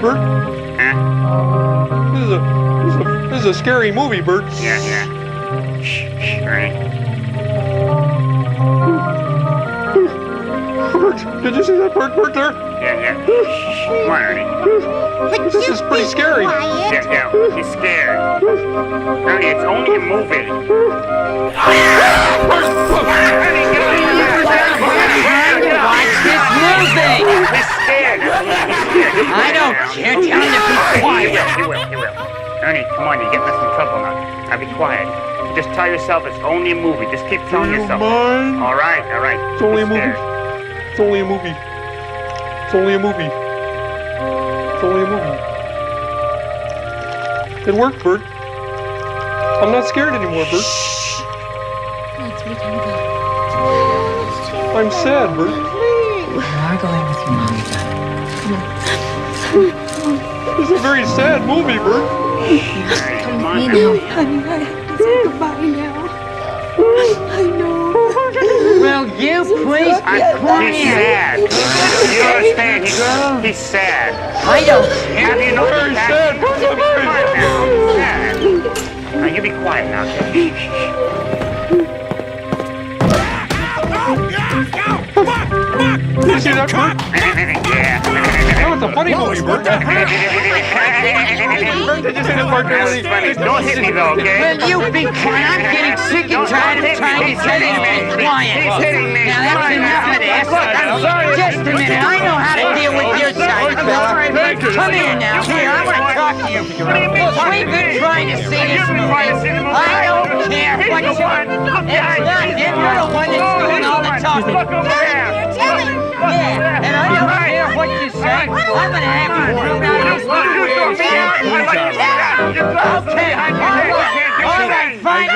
Bert. Huh? This is a scary movie, Bert. Yeah. Shh, Ernie. Bert, did you see that Bert there? Yeah. Shh, come on, Ernie. This is pretty scary. Yeah, he's scared. Ernie, it's only a movie. Watch this movie! He's scared. I don't care. Tell him to be quiet. He will. Ernie, come on, you're getting us in trouble now. Now be quiet. Just tell yourself it's only a movie. Just keep telling yourself. Mind? All right. It's only a movie. Scared. It's only a movie. It's only a movie. It's only a movie. It worked, Bert. I'm not scared anymore, Bert. Let's make him go. I'm sad, Bert. You are going with your mommy, This is a very sad movie, Bert. Come with me now. Honey, I have to say goodbye now. I know. Will you please be He's quiet? sad. You understand? He's sad. I don't Have you noticed Very that? sad, Bert. I'm very Quiet sad. now. He's sad. Now you be quiet now, okay? Did you see that, Bert? Yeah. That was a funny movie, Bert. Bert, did you see that part, That was Bert? funny. Don't hit me though, okay? Will you be quiet? I'm getting sick and tired of trying to tell you to be quiet. He's hitting me. Now that's enough of this. Just a minute. I know how to deal with your side. Come here now. Here, I want to talk to you. Look, we've been trying to see this movie. I don't care what you want. It's not him. You're the one that's doing all the talking. Look over there. Yeah, and I don't care what you say. I'm gonna have you thrown out of this movie. Okay, all right, fine.